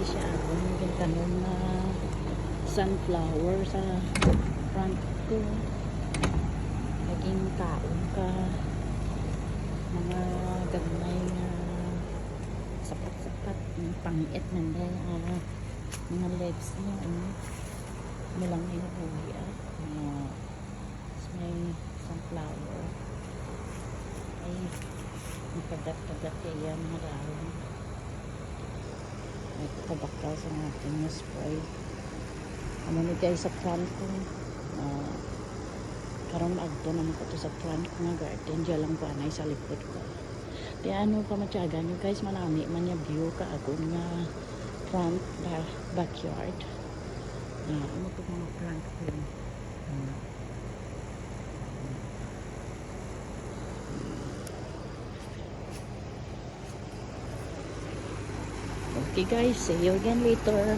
guys siya yung tanom na sunflower sa front ko. Naging taon ka mga gamay na sapat-sapat pangit na mga leaves niya lang hinuhuli may sunflower ay nakagat-kagat kaya mga dahon ay kabakal sa natin na spray ni guys sa front ko karong agto naman ko to sa front ko nga garden dyan lang po anay sa likod ko di ano pa matyaga nyo guys manami man yung view ka ako nga front backyard ano po mga plant ko okay guys, see you again later.